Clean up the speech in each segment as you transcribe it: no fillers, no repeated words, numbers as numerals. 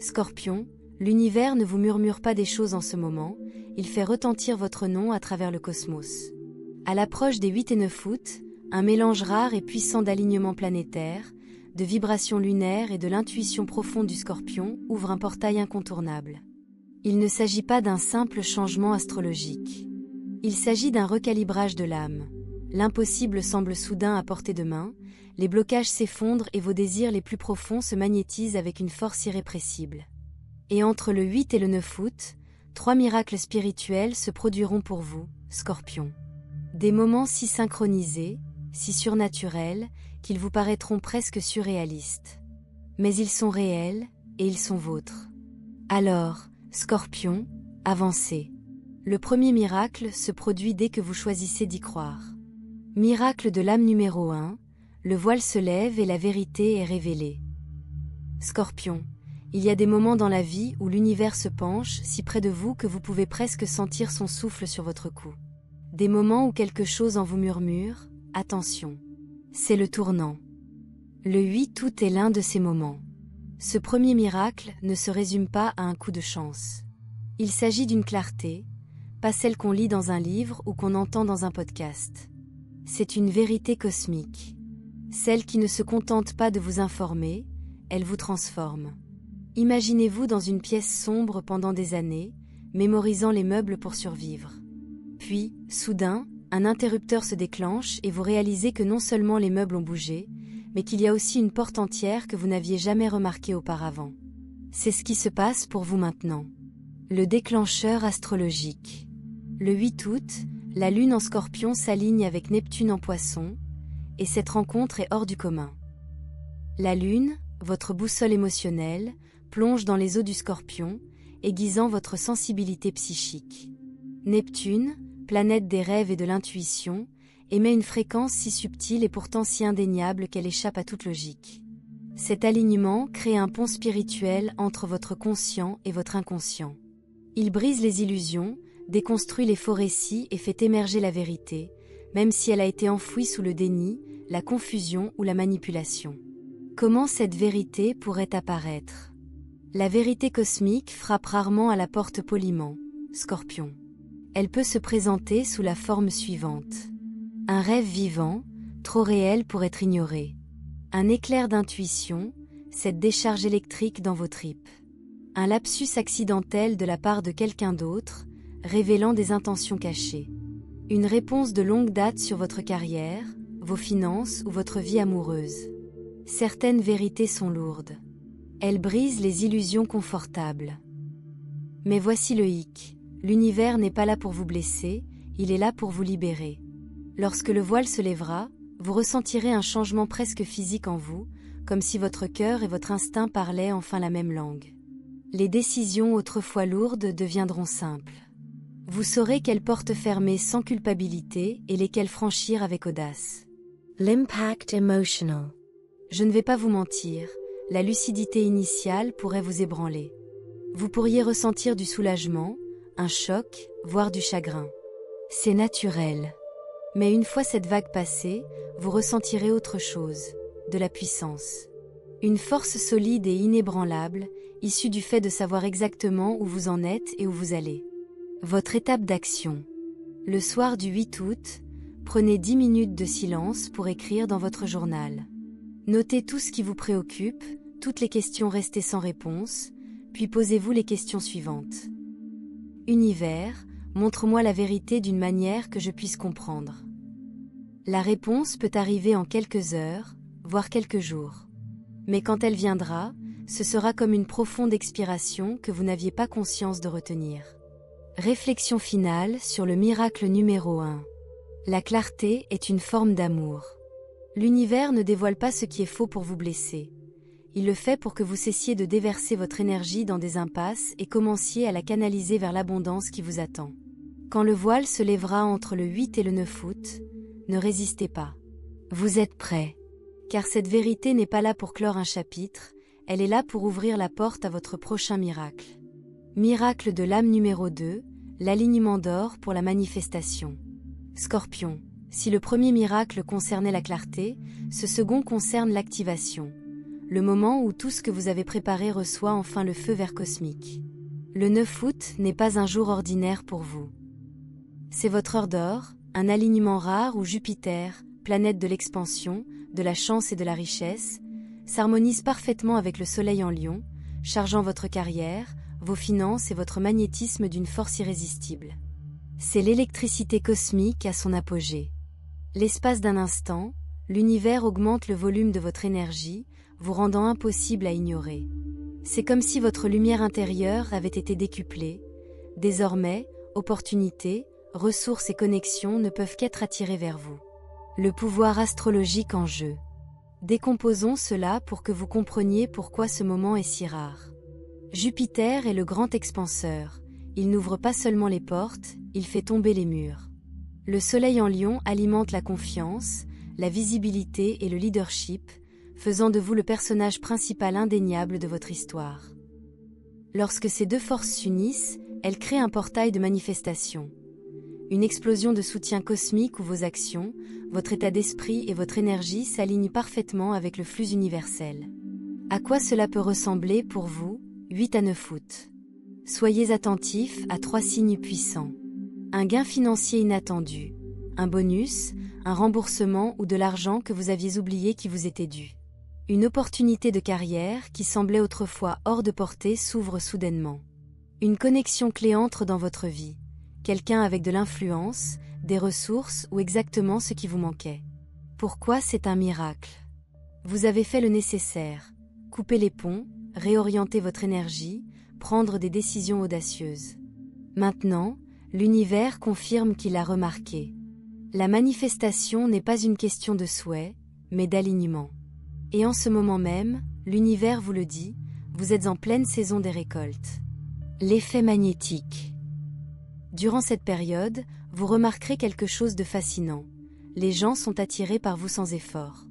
Scorpion, l'univers ne vous murmure pas des choses en ce moment, il fait retentir votre nom à travers le cosmos. À l'approche des 8 et 9 août, un mélange rare et puissant d'alignements planétaires, de vibrations lunaires et de l'intuition profonde du Scorpion ouvre un portail incontournable. Il ne s'agit pas d'un simple changement astrologique. Il s'agit d'un recalibrage de l'âme. L'impossible semble soudain à portée de main, les blocages s'effondrent et vos désirs les plus profonds se magnétisent avec une force irrépressible. Et entre le 8 et le 9 août, 3 miracles spirituels se produiront pour vous, Scorpion. Des moments si synchronisés, si surnaturels, qu'ils vous paraîtront presque surréalistes. Mais ils sont réels, et ils sont vôtres. Alors, Scorpion, avancez. Le premier miracle se produit dès que vous choisissez d'y croire. Miracle de l'âme numéro 1, le voile se lève et la vérité est révélée. Scorpion, il y a des moments dans la vie où l'univers se penche si près de vous que vous pouvez presque sentir son souffle sur votre cou. Des moments où quelque chose en vous murmure, attention. C'est le tournant. Le 8 août est l'un de ces moments. Ce premier miracle ne se résume pas à un coup de chance. Il s'agit d'une clarté, pas celle qu'on lit dans un livre ou qu'on entend dans un podcast. C'est une vérité cosmique. Celle qui ne se contente pas de vous informer, elle vous transforme. Imaginez-vous dans une pièce sombre pendant des années, mémorisant les meubles pour survivre. Puis, soudain, un interrupteur se déclenche et vous réalisez que non seulement les meubles ont bougé, mais qu'il y a aussi une porte entière que vous n'aviez jamais remarquée auparavant. C'est ce qui se passe pour vous maintenant. Le déclencheur astrologique. Le 8 août, la Lune en Scorpion s'aligne avec Neptune en Poisson, et cette rencontre est hors du commun. La Lune, votre boussole émotionnelle, plonge dans les eaux du Scorpion, aiguisant votre sensibilité psychique. Neptune, planète des rêves et de l'intuition, émet une fréquence si subtile et pourtant si indéniable qu'elle échappe à toute logique. Cet alignement crée un pont spirituel entre votre conscient et votre inconscient. Il brise les illusions, déconstruit les faux récits et fait émerger la vérité, même si elle a été enfouie sous le déni, la confusion ou la manipulation. Comment cette vérité pourrait apparaître? La vérité cosmique frappe rarement à la porte poliment, Scorpion. Elle peut se présenter sous la forme suivante. Un rêve vivant, trop réel pour être ignoré. Un éclair d'intuition, cette décharge électrique dans vos tripes. Un lapsus accidentel de la part de quelqu'un d'autre, révélant des intentions cachées. Une réponse de longue date sur votre carrière, vos finances ou votre vie amoureuse. Certaines vérités sont lourdes. Elles brisent les illusions confortables. Mais voici le hic. L'univers n'est pas là pour vous blesser, il est là pour vous libérer. Lorsque le voile se lèvera, vous ressentirez un changement presque physique en vous, comme si votre cœur et votre instinct parlaient enfin la même langue. Les décisions autrefois lourdes deviendront simples. Vous saurez quelles portes fermer sans culpabilité et lesquelles franchir avec audace. L'impact emotional. Je ne vais pas vous mentir, la lucidité initiale pourrait vous ébranler. Vous pourriez ressentir du soulagement, un choc, voire du chagrin. C'est naturel. Mais une fois cette vague passée, vous ressentirez autre chose, de la puissance. Une force solide et inébranlable, issue du fait de savoir exactement où vous en êtes et où vous allez. Votre étape d'action. Le soir du 8 août, prenez 10 minutes de silence pour écrire dans votre journal. Notez tout ce qui vous préoccupe, toutes les questions restées sans réponse, puis posez-vous les questions suivantes. Univers, montre-moi la vérité d'une manière que je puisse comprendre. La réponse peut arriver en quelques heures, voire quelques jours. Mais quand elle viendra, ce sera comme une profonde expiration que vous n'aviez pas conscience de retenir. Réflexion finale sur le miracle numéro 1. La clarté est une forme d'amour. L'univers ne dévoile pas ce qui est faux pour vous blesser. Il le fait pour que vous cessiez de déverser votre énergie dans des impasses et commenciez à la canaliser vers l'abondance qui vous attend. Quand le voile se lèvera entre le 8 et le 9 août, ne résistez pas. Vous êtes prêts. Car cette vérité n'est pas là pour clore un chapitre, elle est là pour ouvrir la porte à votre prochain miracle. Miracle de l'âme numéro 2, l'alignement d'or pour la manifestation. Scorpion, si le premier miracle concernait la clarté, ce second concerne l'activation. le moment où tout ce que vous avez préparé reçoit enfin le feu vert cosmique. Le 9 août n'est pas un jour ordinaire pour vous. C'est votre heure d'or, un alignement rare où Jupiter, planète de l'expansion, de la chance et de la richesse, s'harmonise parfaitement avec le Soleil en Lion, chargeant votre carrière, vos finances et votre magnétisme d'une force irrésistible. C'est l'électricité cosmique à son apogée. L'espace d'un instant, l'univers augmente le volume de votre énergie, vous rendant impossible à ignorer. C'est comme si votre lumière intérieure avait été décuplée. Désormais, opportunités, ressources et connexions ne peuvent qu'être attirées vers vous. Le pouvoir astrologique en jeu. Décomposons cela pour que vous compreniez pourquoi ce moment est si rare. Jupiter est le grand expanseur. Il n'ouvre pas seulement les portes, il fait tomber les murs. Le Soleil en Lion alimente la confiance, la visibilité et le leadership, faisant de vous le personnage principal indéniable de votre histoire. Lorsque ces deux forces s'unissent, elles créent un portail de manifestation. Une explosion de soutien cosmique où vos actions, votre état d'esprit et votre énergie s'alignent parfaitement avec le flux universel. À quoi cela peut ressembler pour vous, 8 à 9 août. Soyez attentifs à 3 signes puissants. Un gain financier inattendu, un bonus, un remboursement ou de l'argent que vous aviez oublié qui vous était dû. Une opportunité de carrière qui semblait autrefois hors de portée s'ouvre soudainement. Une connexion clé entre dans votre vie. Quelqu'un avec de l'influence, des ressources ou exactement ce qui vous manquait. Pourquoi c'est un miracle? Vous avez fait le nécessaire. Couper les ponts, réorienter votre énergie, prendre des décisions audacieuses. Maintenant, l'univers confirme qu'il a remarqué. La manifestation n'est pas une question de souhait, mais d'alignement. Et en ce moment même, l'univers vous le dit, vous êtes en pleine saison des récoltes. L'effet magnétique. Durant cette période, vous remarquerez quelque chose de fascinant. Les gens sont attirés par vous sans effort.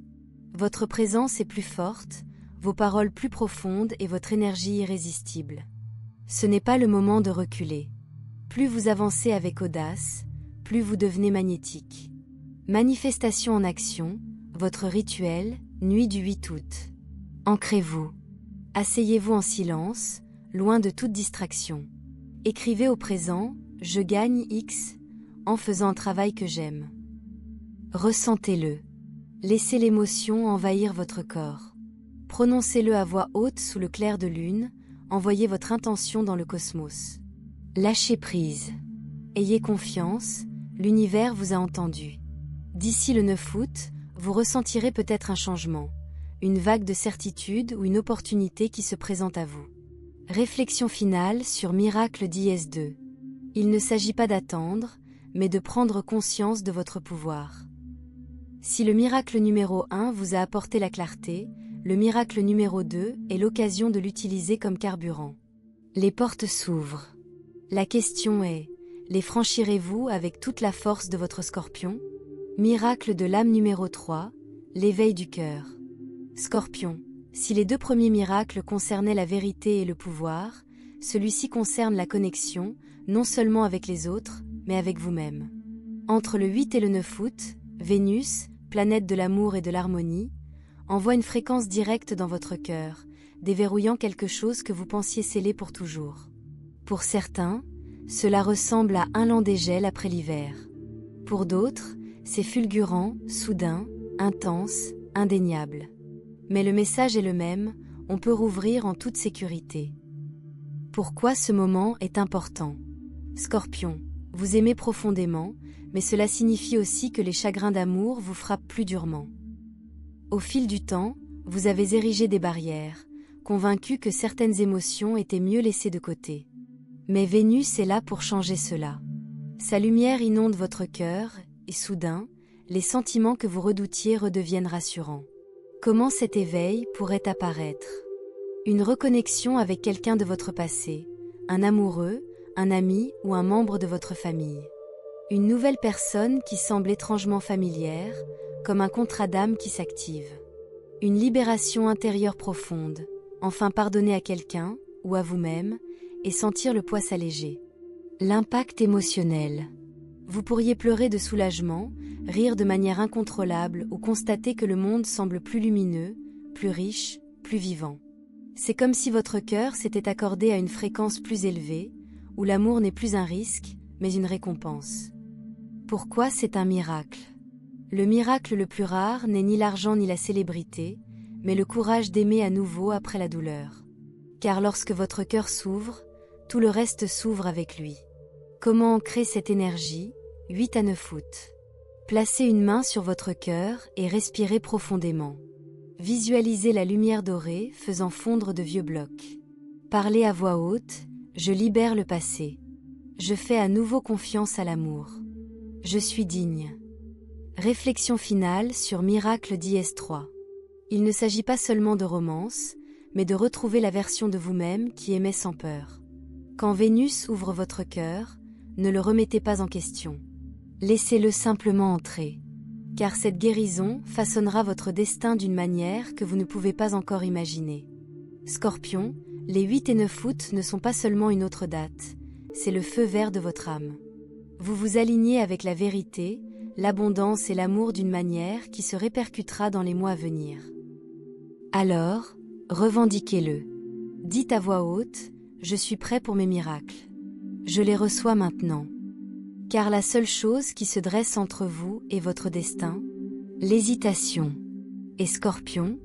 Votre présence est plus forte, vos paroles plus profondes et votre énergie irrésistible. Ce n'est pas le moment de reculer. Plus vous avancez avec audace, plus vous devenez magnétique. Manifestation en action, votre rituel, nuit du 8 août. Ancrez-vous. Asseyez-vous en silence, loin de toute distraction. Écrivez au présent, je gagne X, en faisant un travail que j'aime. Ressentez-le. Laissez l'émotion envahir votre corps. Prononcez-le à voix haute sous le clair de lune, envoyez votre intention dans le cosmos. Lâchez prise. Ayez confiance, l'univers vous a entendu. D'ici le 9 août, vous ressentirez peut-être un changement, une vague de certitude ou une opportunité qui se présente à vous. Réflexion finale sur Miracle d'IS2. Il ne s'agit pas d'attendre, mais de prendre conscience de votre pouvoir. Si le miracle numéro 1 vous a apporté la clarté, le miracle numéro 2 est l'occasion de l'utiliser comme carburant. Les portes s'ouvrent. La question est, les franchirez-vous avec toute la force de votre Scorpion? Miracle de l'âme numéro 3, l'éveil du cœur. Scorpion, si les deux premiers miracles concernaient la vérité et le pouvoir, celui-ci concerne la connexion, non seulement avec les autres, mais avec vous-même. Entre le 8 et le 9 août, Vénus, planète de l'amour et de l'harmonie, envoie une fréquence directe dans votre cœur, déverrouillant quelque chose que vous pensiez scellé pour toujours. Pour certains, cela ressemble à un lent dégel après l'hiver. Pour d'autres, c'est fulgurant, soudain, intense, indéniable. Mais le message est le même, on peut rouvrir en toute sécurité. Pourquoi ce moment est important? Scorpion, vous aimez profondément, mais cela signifie aussi que les chagrins d'amour vous frappent plus durement. Au fil du temps, vous avez érigé des barrières, convaincu que certaines émotions étaient mieux laissées de côté. Mais Vénus est là pour changer cela. Sa lumière inonde votre cœur, et soudain, les sentiments que vous redoutiez redeviennent rassurants. Comment cet éveil pourrait apparaître? Une reconnexion avec quelqu'un de votre passé, un amoureux, un ami ou un membre de votre famille. Une nouvelle personne qui semble étrangement familière, comme un contrat d'âme qui s'active. Une libération intérieure profonde, enfin pardonner à quelqu'un, ou à vous-même, et sentir le poids s'alléger. L'impact émotionnel. Vous pourriez pleurer de soulagement, rire de manière incontrôlable ou constater que le monde semble plus lumineux, plus riche, plus vivant. C'est comme si votre cœur s'était accordé à une fréquence plus élevée, où l'amour n'est plus un risque, mais une récompense. Pourquoi c'est un miracle? Le miracle le plus rare n'est ni l'argent ni la célébrité, mais le courage d'aimer à nouveau après la douleur. Car lorsque votre cœur s'ouvre, tout le reste s'ouvre avec lui. Comment ancrer cette énergie? 8 à 9 août. Placez une main sur votre cœur et respirez profondément. Visualisez la lumière dorée faisant fondre de vieux blocs. Parlez à voix haute, je libère le passé. Je fais à nouveau confiance à l'amour. Je suis digne. Réflexion finale sur Miracle d'IS3. Il ne s'agit pas seulement de romance, mais de retrouver la version de vous-même qui aimait sans peur. Quand Vénus ouvre votre cœur, ne le remettez pas en question. Laissez-le simplement entrer. Car cette guérison façonnera votre destin d'une manière que vous ne pouvez pas encore imaginer. Scorpion, les 8 et 9 août ne sont pas seulement une autre date, c'est le feu vert de votre âme. Vous vous alignez avec la vérité, l'abondance et l'amour d'une manière qui se répercutera dans les mois à venir. Alors, revendiquez-le. Dites à voix haute, je suis prêt pour mes miracles. Je les reçois maintenant. Car la seule chose qui se dresse entre vous et votre destin, l'hésitation. Et Scorpion,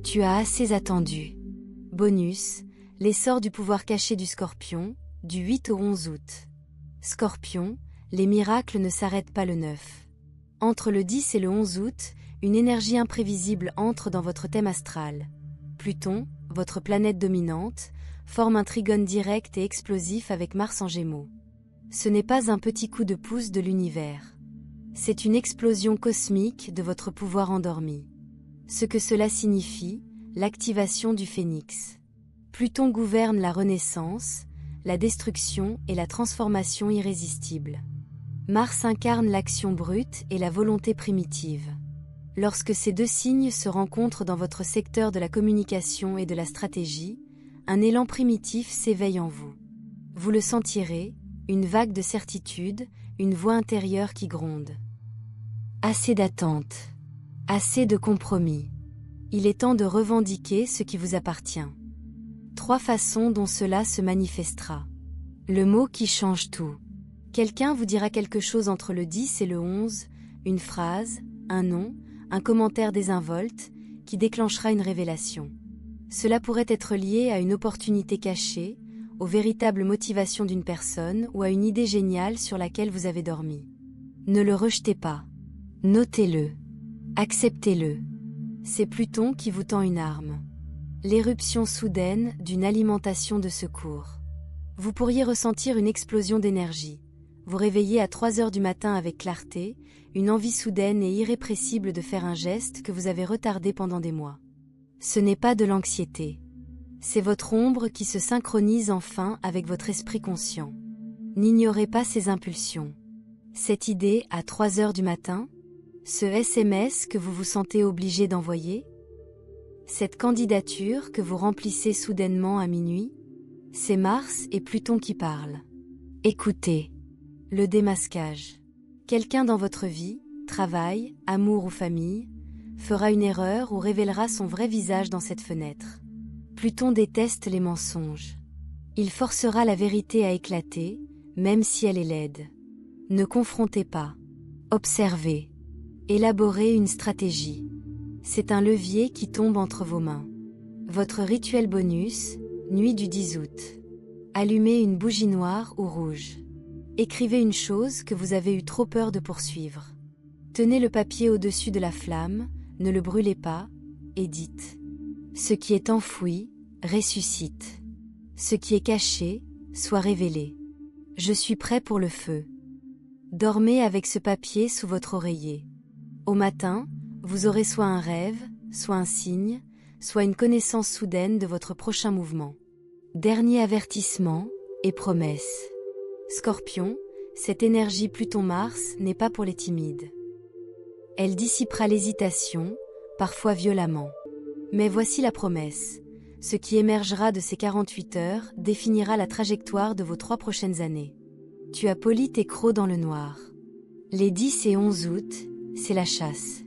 tu as assez attendu. Bonus, l'essor du pouvoir caché du Scorpion, du 8 au 11 août. Scorpion, les miracles ne s'arrêtent pas le 9. Entre le 10 et le 11 août, une énergie imprévisible entre dans votre thème astral. Pluton, votre planète dominante, forme un trigone direct et explosif avec Mars en Gémeaux. Ce n'est pas un petit coup de pouce de l'univers. C'est une explosion cosmique de votre pouvoir endormi. Ce que cela signifie, l'activation du phénix. Pluton gouverne la renaissance, la destruction et la transformation irrésistible. Mars incarne l'action brute et la volonté primitive. Lorsque ces deux signes se rencontrent dans votre secteur de la communication et de la stratégie, un élan primitif s'éveille en vous. Vous le sentirez, une vague de certitude, une voix intérieure qui gronde. Assez d'attente, assez de compromis. Il est temps de revendiquer ce qui vous appartient. 3 façons dont cela se manifestera. Le mot qui change tout. Quelqu'un vous dira quelque chose entre le 10 et le 11, une phrase, un nom, un commentaire désinvolte, qui déclenchera une révélation. Cela pourrait être lié à une opportunité cachée, aux véritables motivations d'une personne ou à une idée géniale sur laquelle vous avez dormi. Ne le rejetez pas. Notez-le. Acceptez-le. C'est Pluton qui vous tend une arme. L'éruption soudaine d'une alimentation de secours. Vous pourriez ressentir une explosion d'énergie. Vous réveiller à 3 heures du matin avec clarté, une envie soudaine et irrépressible de faire un geste que vous avez retardé pendant des mois. Ce n'est pas de l'anxiété. C'est votre ombre qui se synchronise enfin avec votre esprit conscient. N'ignorez pas ces impulsions. Cette idée à 3 heures du matin, ce SMS que vous vous sentez obligé d'envoyer, cette candidature que vous remplissez soudainement à minuit, c'est Mars et Pluton qui parlent. Écoutez. Le démasquage. Quelqu'un dans votre vie, travail, amour ou famille, fera une erreur ou révélera son vrai visage dans cette fenêtre. Pluton déteste les mensonges. Il forcera la vérité à éclater, même si elle est laide. Ne confrontez pas. Observez. Élaborez une stratégie. C'est un levier qui tombe entre vos mains. Votre rituel bonus, nuit du 10 août. Allumez une bougie noire ou rouge. Écrivez une chose que vous avez eu trop peur de poursuivre. Tenez le papier au-dessus de la flamme, ne le brûlez pas, et dites « Ce qui est enfoui, ressuscite. Ce qui est caché, soit révélé. Je suis prêt pour le feu. » Dormez avec ce papier sous votre oreiller. Au matin, vous aurez soit un rêve, soit un signe, soit une connaissance soudaine de votre prochain mouvement. Dernier avertissement et promesse. Scorpion, cette énergie Pluton-Mars n'est pas pour les timides. Elle dissipera l'hésitation, parfois violemment. Mais voici la promesse. Ce qui émergera de ces 48 heures définira la trajectoire de vos 3 prochaines années. Tu as poli tes crocs dans le noir. Les 10 et 11 août, c'est la chasse.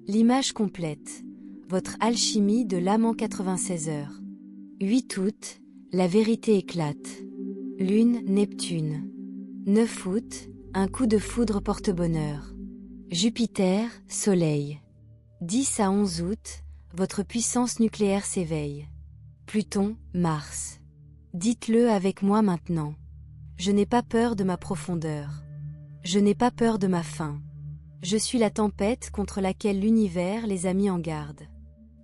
L'image complète. Votre alchimie de l'âme en 96 heures. 8 août, la vérité éclate. Lune, Neptune. 9 août, un coup de foudre porte bonheur. Jupiter, Soleil. 10 à 11 août, votre puissance nucléaire s'éveille. Pluton, Mars. Dites-le avec moi maintenant. Je n'ai pas peur de ma profondeur. Je n'ai pas peur de ma fin. Je suis la tempête contre laquelle l'univers les a mis en garde.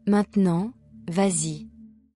Maintenant, vas-y.